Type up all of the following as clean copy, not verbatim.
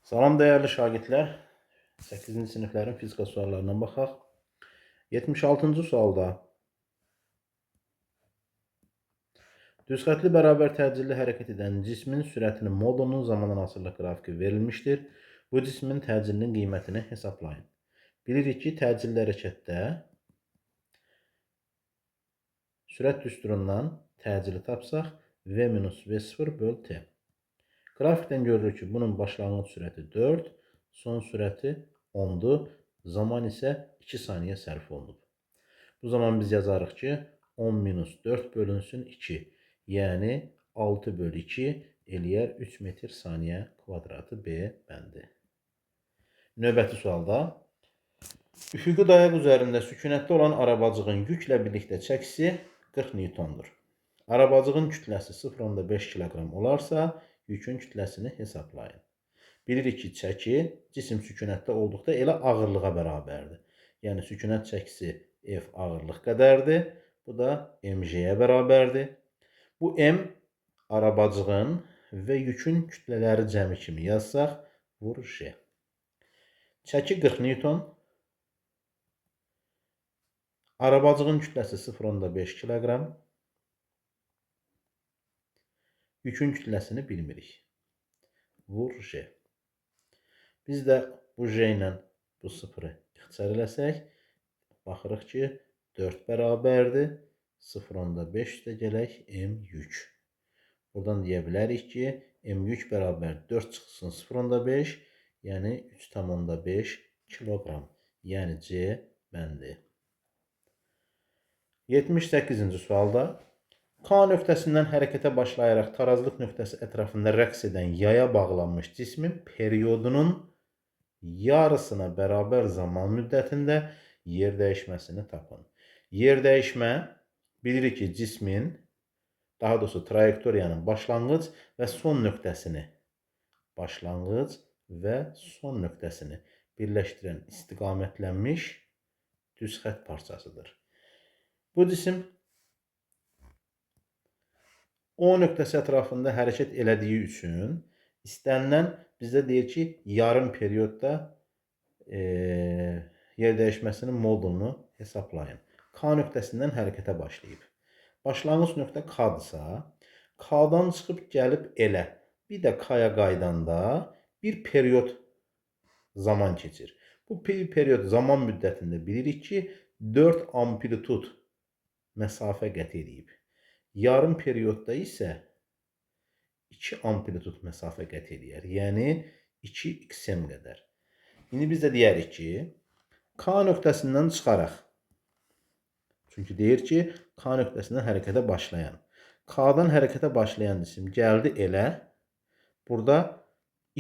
Salam dəyərli şagirdlər. 8-ci siniflərin fizika suallarına baxaq. 76-cı sualda düzxətli bərabər təcilli hərəkət edən cismin sürətinin modulunun zamandan asılı qrafiki verilmişdir. Bu cismin təcillinin qiymətini hesablayın. Bilirik ki, təcilli hərəkətdə sürət düsturundan təcili tapsaq v minus v0 böl t. Qrafikdən görülür ki, bunun başlanğıc sürəti 4, son sürəti 10-dur, zaman isə 2 saniyə sərf olunub. Bu zaman biz yazarıq ki, 10 minus 4 bölünsün 2, yəni 6 bölü 2 eləyər 3 metr saniyə kvadratı B bəndi. Növbəti sualda, üfüqi dayaq üzərində sükunətdə olan arabacığın yüklə birlikdə çəkisi 40 Newtondur. Arabacığın kütləsi 0,5 kiloqram olarsa, yükün kütləsini hesablayın. Bilirik ki, çəki cisim sükunətdə olduqda elə ağırlığa bərabərdir. Yəni, sükunət çəkisi F ağırlıq qədərdir. Bu da mg-yə bərabərdir. Bu m arabacığın və yükün kütlələri cəmi kimi yazsaq, vur j. Çəki 40 Newton. Arabacığın kütləsi 0,5 kiloqram. Yükün kütləsini bilmirik. Vur j. Biz də bu j ilə bu sıfırı ixtisar eləsək, baxırıq ki, 4 bərabərdir. 0,5 də gələk m yük. Buradan deyə bilərik ki, m yük bərabər 4 çıxsın 0,5, yəni 3,5 kiloqram. Yəni C bəndi. 78-ci sualda K nöqtəsindən hərəkətə başlayaraq tarazlıq nöqtəsi ətrafında rəqs edən yaya bağlanmış cismin periodunun yarısına bərabər zaman müddətində yer dəyişməsini tapın. Yer dəyişmə bilirik ki, cismin, daha doğrusu trayektoriyanın başlanğıc və son nöqtəsini birləşdirən istiqamətlənmiş düz xətt parçasıdır. Bu cisim O nöqtəsi ətrafında hərəkət elədiyi üçün istənilən bizdə deyir ki, yarım periodda yer dəyişməsinin modulunu hesablayın. K nöqtəsindən hərəkətə başlayıb. Başlanğıc nöqtə K-dırsa, K-dan çıxıb gəlib elə. Bir də K-ya qaydanda bir period zaman keçir. Bu period zaman müddətində bilirik ki, 4 amplitud məsafə qət edib. Yarım periodda isə 2 amplitud məsafə qət edir. Yəni 2xm qədər. İndi biz də deyərik ki, K nöqtəsindən çıxaraq. Çünki deyir ki, K nöqtəsindən hərəkətə başlayan. K-dan hərəkətə başlayan cisim gəldi elə. Burada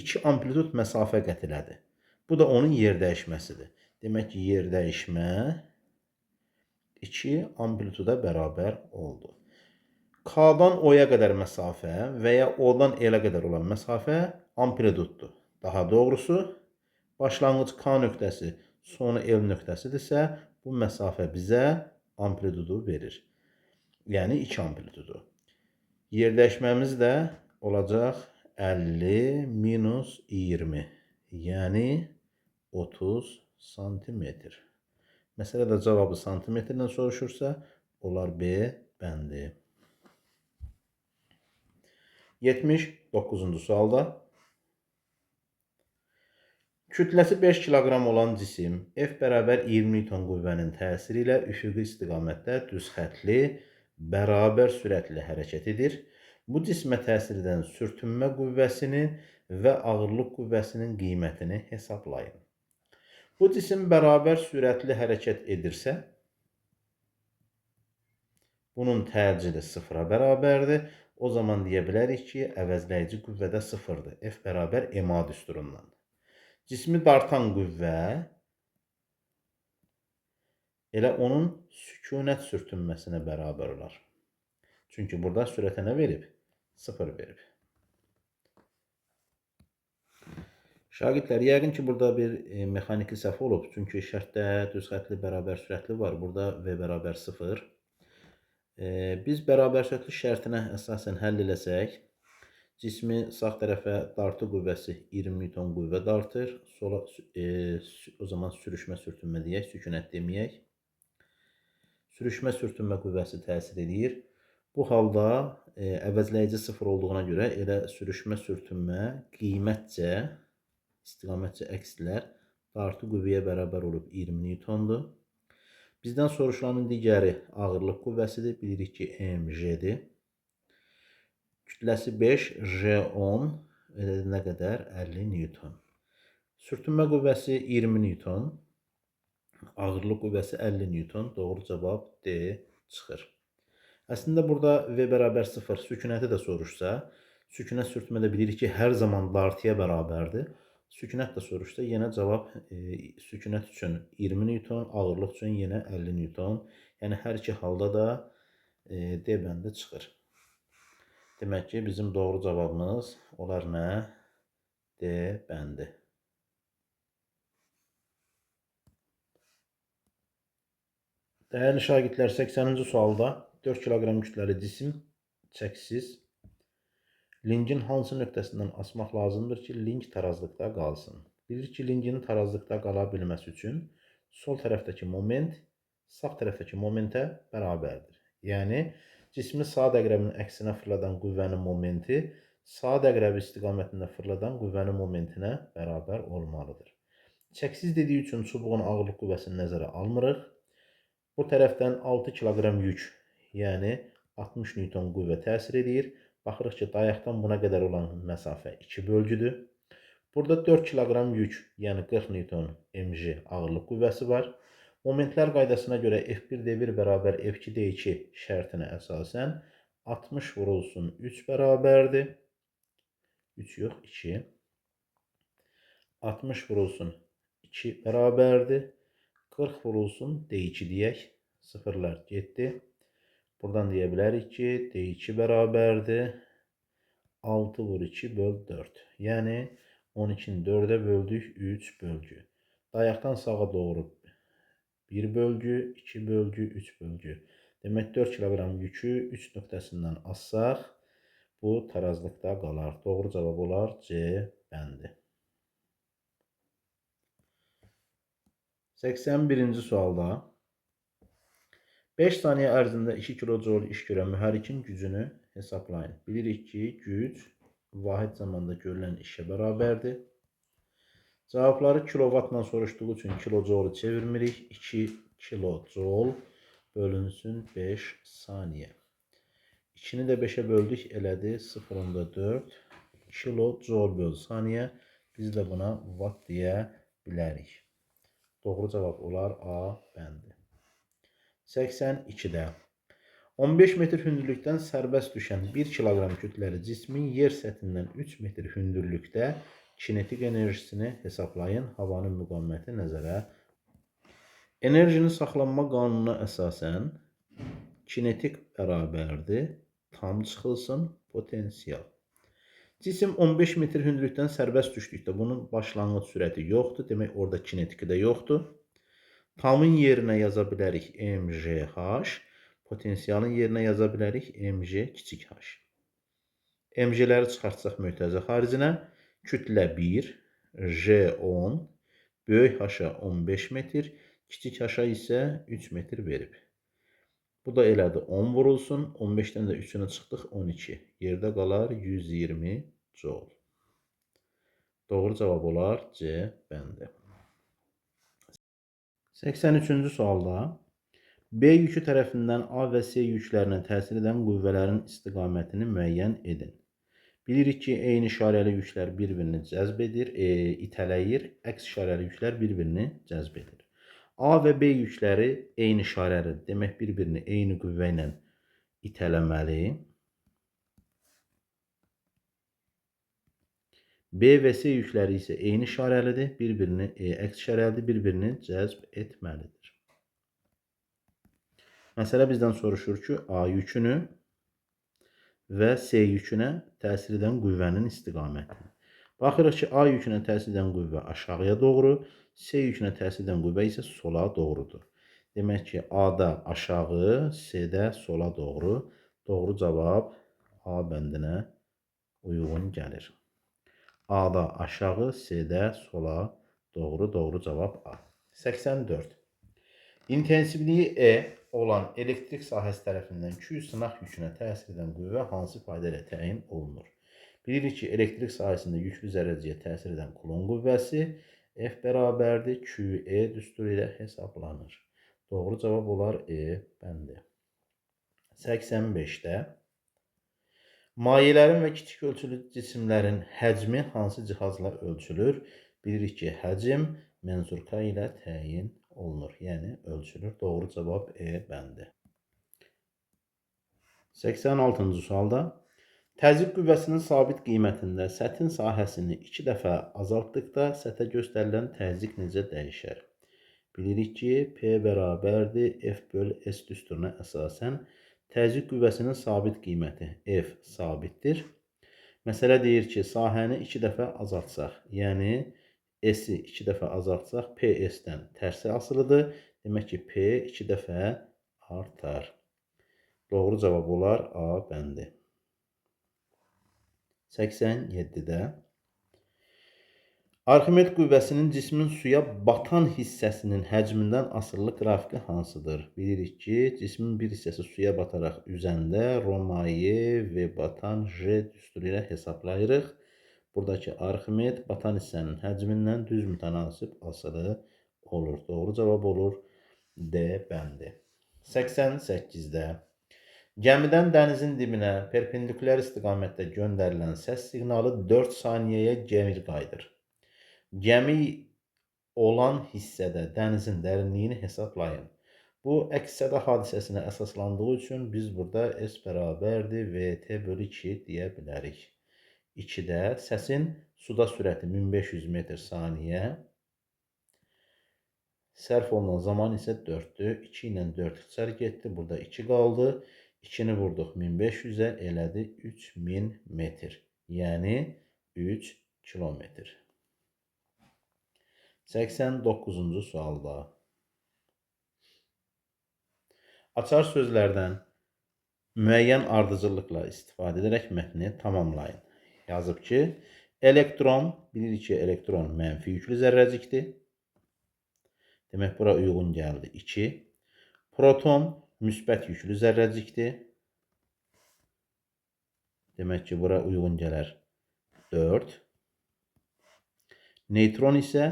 2 amplitud məsafə qət elədi. Bu da onun yer dəyişməsidir. Demək ki, yer dəyişmə 2 amplituda bərabər oldu. K-dan O-ya qədər məsafə və ya O-dan L-ə qədər olan məsafə amplituddur. Daha doğrusu, başlanğıc K nöqtəsi, sonu L nöqtəsidirsə, bu məsafə bizə amplitudu verir. Yəni 2 amplitudu. Yer dəyişməmiz də olacaq 50 minus 20. Yəni 30 santimetr. Məsələdə cavabı santimetrdən soruşursa, olar B bəndi. 79-cu sualda kütləsi 5 kiloqram olan cisim F bərabər 20 Newton qüvvənin təsiri ilə üfüqi istiqamətdə düz xətli, bərabər sürətlə hərəkət edir. Bu cismə təsir edən sürtünmə qüvvəsini və ağırlıq qüvvəsinin qiymətini hesablayın. Bu cisim bərabər sürətli hərəkət edirsə, bunun təcili sıfıra bərabərdir. O zaman deyə bilərik ki, əvəzləyici qüvvədə sıfırdır. F bərabər MA düsturundan. Cismi dartan qüvvə elə onun sükunət sürtünməsinə bərabər olar. Çünki burada sürətə nə verib? Sıfır verib. Şagirdlər, yəqin ki, burada bir mexaniki səhv olub. Çünki şərtdə düz xətli bərabər sürətli var. Burada V bərabər 0. Biz bərabər sürətli şərtinə əsasən həll eləsək, Cismi sağ tərəfə dartı qüvvəsi 20 Newton qüvvə dartır. Sola o zaman sürüşmə sürtünmə deyək, sükunət deməyək. Sürüşmə sürtünmə qüvvəsi təsir edir. Bu halda əvəzləyici 0 olduğuna görə elə sürüşmə sürtünmə qiymətcə, istiqamətcə əksdilər. Dartı qüvvəyə bərabər olub 20 Newtondur. Bizdən soruşulanın digəri ağırlıq qüvvəsidir. Bilirik ki, mg-dir. Kütləsi 5, J10, nə qədər? 50 Newton. Sürtünmə qüvvəsi 20 Newton, ağırlıq qüvvəsi 50 Newton. Doğru cavab D çıxır. Əslində burada V bərabər 0 sükunəti də soruşsa, sükunət sürtünmədə bilirik ki, hər zaman dartıya bərabərdir. Sükunət də soruşsa, yenə cavab sükunət üçün 20 Newton, ağırlıq üçün yenə 50 Newton. Yəni, hər iki halda da D bəndi çıxır. Demək ki, bizim doğru cavabımız olar nə? D bəndi. Dəyərli şagirdlər, 80-ci sualda 4 kiloqram kütləli cisim çəksiz. Lingin hansı nöqtəsindən asmaq lazımdır ki, ling tarazlıqda qalsın? Bilirik ki, lingin tarazlıqda qala bilməsi üçün sol tərəfdəki moment sağ tərəfdəki momentə bərabərdir. Yəni, cismi saat əqrəbinin əksinə fırladan qüvvənin momenti saat əqrəbi istiqamətində fırladan qüvvənin momentinə bərabər olmalıdır. Çəksiz dediyi üçün çubuğun ağırlıq qüvvəsini nəzərə almırıq. Bu tərəfdən 6 kiloqram yük, yəni 60 Newton qüvvə təsir edir. Baxırıq ki, dayaqdan buna qədər olan məsafə 2 bölgüdür. Burada 4 kiloqram yük, yəni 40 Newton mg ağırlıq qüvvəsi var. Momentlər qaydasına görə F1D1 bərabər F2D2 şərtinə əsasən 60 vurulsun 3 bərabərdir. 3 yox, 2. 60 vurulsun 2 bərabərdir. 40 vurulsun D2 deyək. Sıfırlar getdi. Buradan deyə bilərik ki, D2 bərabərdir. 6 vur 2 böl 4. Yəni, 12-ni 4-ə böldük, 3 bölgü. Dayaqdan sağa doğru 1 bölgü, 2 bölgü, 3 bölgü. Demək, 4 kiloqram yükü 3 nöqtəsindən assaq, bu tarazlıqda qalar. Doğru cavab olar C bəndi. 81-ci sualda 5 saniyə ərzində 2 kJ iş görən mühərrikin gücünü hesablayın. Bilirik ki, güc vahid zamanda görülən işə bərabərdir. Cavabları kilovatla soruşduğu üçün kilojolu çevirmirik. 2 kilojol bölünsün 5 saniyə. 2-ni də 5-ə böldük, elədi 0,4 kilojol böl saniyə. Biz də buna watt deyə bilərik. Doğru cavab olar A bəndi. 82-də 15 metr hündürlükdən sərbəst düşən 1 kiloqram kütləli cismin yer səthindən 3 metr hündürlükdə kinetik enerjisini hesablayın. Havanın müqaviməti nəzərə. Enerjinin saxlanma qanununa əsasən kinetik bərabərdir. Tam çıxılsın potensial. Cisim 15 metr hündürlükdən sərbəst düşdükdə bunun başlanğıc sürəti yoxdur. Demək, orada kinetiki də yoxdur. Tamın yerinə yaza bilərik mgh. Potensialın yerinə yaza bilərik mg kiçik h. Mg'ləri çıxartsaq mötərizə xaricinə. Kütlə 1, J10, böyük h-a 15 metr, kiçik h-a isə 3 metr verib. Bu da elədi 10 vurulsun. 15-dən də 3-ünü çıxdıq 12. Yerdə qalar 120 joule. Doğru cavab olar C bəndi. 83-cü sualda B yükü tərəfindən A və C yüklərinə təsir edən qüvvələrin istiqamətini müəyyən edin. Bilirik ki, eyni işarəli yüklər bir-birini cəzb edir, itələyir, əks işarəli yüklər bir-birini cəzb edir. A və B yükləri eyni işarəli, demək bir-birini eyni qüvvə ilə itələməli. B və C yükləri isə eyni işarəlidir, əks işarəlidir, bir-birini cəzb etməlidir. Məsələ bizdən soruşur ki, A yükünü və C yükünə təsir edən qüvvənin istiqamətini. Baxırıq ki, A yükünə təsir edən qüvvə aşağıya doğru, C yükünə təsir edən qüvvə isə sola doğrudur. Demək ki, A-da aşağı, C-də sola doğru. Doğru cavab A bəndinə uyğun gəlir. A-da aşağı, C-də sola doğru, doğru cavab A. 84. İntensivliyi E olan elektrik sahəsi tərəfindən Q sınaq yükünə təsir edən qüvvə hansı fayda ilə təyin olunur? Bilirik ki, elektrik sahəsində yüklü zərrəciyə təsir edən Kulon qüvvəsi F bərabərdir QE düsturu ilə hesablanır. Doğru cavab olar E bəndi. 85-də mayələrin və kiçik ölçülü cisimlərin həcmi hansı cihazla ölçülür? Bilirik ki, həcm menzurka ilə təyin olunur, yəni ölçülür. Doğru cavab E bəndi. 86-cı sualda təzyiq qüvvəsinin sabit qiymətində səthin sahəsini 2 dəfə azaltdıqda sətə göstərilən təzyiq necə dəyişər? Bilirik ki, P bərabərdir F böl S düsturuna əsasən təzyiq qüvvəsinin sabit qiyməti F sabitdir. Məsələ deyir ki, sahəni 2 dəfə azaltsaq, yəni S-i 2 dəfə azaltsaq, P S-dən tərsi asılıdır. Demək ki, P 2 dəfə artar. Doğru cavab olar A bəndi. 87-də Arximed qüvvəsinin cismin suya batan hissəsinin həcmindən asılı qrafiki hansıdır? Bilirik ki, cismin bir hissəsi suya bataraq üzəndə Romaye və batan J düsturu ilə hesablayırıq. Buradakı Arximed batan hissənin həcmindən düz mütənasib asılı olur. Doğru cavab olur D bəndi. 88-də gəmidən dənizin dibinə perpendikulyar istiqamətdə göndərilən səs siqnalı 4 saniyəyə geri qayıdır. Gəmi olan hissədə dənizin dərinliyini hesablayın. Bu, əks-səda hadisəsinə əsaslandığı üçün biz burada S bərabərdir VT bölü 2 deyə bilərik. 2-də səsin suda sürəti 1500 metr saniyə, sərf olunan zaman isə 4-dür. 2 ilə 4 ixtisar getdi, burada 2 qaldı. 2-ni vurduq 1500-ə, elədi 3000 metr, yəni 3 kilometr. 89-cu sualda açar sözlərdən müəyyən ardıcıllıqla istifadə edərək mətni tamamlayın. Yazıb ki, elektron, bilirik ki, elektron mənfi yüklü zərrəcikdir. Demək, bura uyğun gəldi 2. Proton müsbət yüklü zərrəcikdir. Demək ki, bura uyğun gələr 4. Neytron isə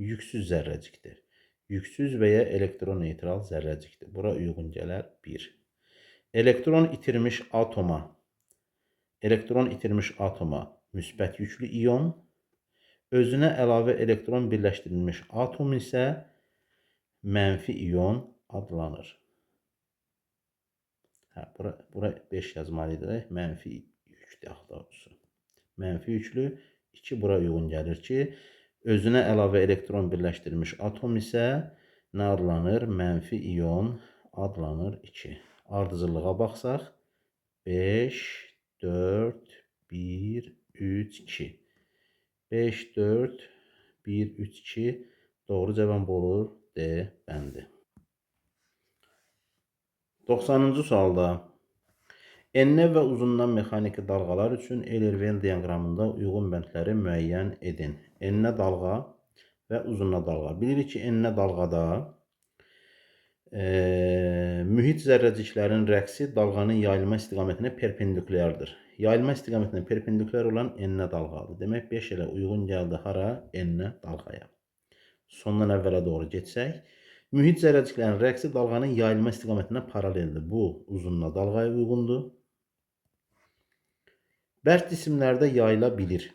yüksüz zərrəcikdir. Yüksüz və ya elektroneytral zərrəcikdir. Bura uyğun gələr 1. Elektron itirmiş atoma müsbət yüklü ion, özünə əlavə elektron birləşdirilmiş atom isə mənfi ion adlanır. Bura 5 yazmalıydı. Mənfi yüklü daha doğrusu. Mənfi yüklü 2 bura uyğun gəlir ki, özünə əlavə elektron birləşdirilmiş atom isə nə adlanır? Mənfi ion adlanır 2. Ardıcıllığa baxsaq 5, 4, 1, 3, 2. 5, 4, 1, 3, 2 doğru cavab olur D bəndi. 90-cı sualda enli və uzundan mexaniki dalğalar üçün Euler-Venn diaqramında uyğun bəndləri müəyyən edin. Enli dalğa və uzunla dalğa. Bilirik ki, enli dalğada mühit zərrəciklərin rəqsi dalğanın yayılma istiqamətinə perpendikulyardır. Yayılma istiqamətinə perpendikulyar olan enli dalğadır. Demək, 5 ilə uyğun gəldi hara? Enli dalğaya. Sondan əvvələ doğru geçsək, mühit zərrəciklərin rəqsi dalğanın yayılma istiqamətinə paraleldir. Bu, uzunla dalğaya uyğundur. Bərk cisimlərdə yayıla bilir.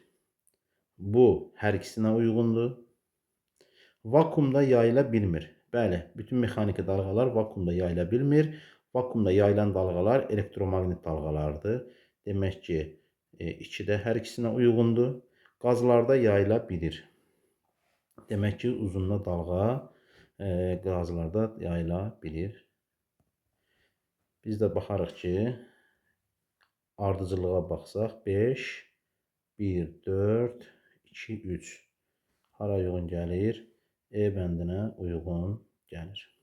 Bu, hər ikisinə uyğundur. Vakuumda yayıla bilmir. Bəli, bütün mexaniki dalğalar vakuumda yayıla bilmir. Vakuumda yayılan dalğalar elektromaqnit dalğalardır. Demək ki, 2-də hər ikisinə uyğundur. Qazlarda yayıla bilir. Demək ki, uzunla dalğa qazlarda yayıla bilir. Biz də baxarıq ki, ardıcıllığa baxsaq 5, 1, 4, 2, 3 hara uyğun gəlir? E bəndinə uyğun gəlir.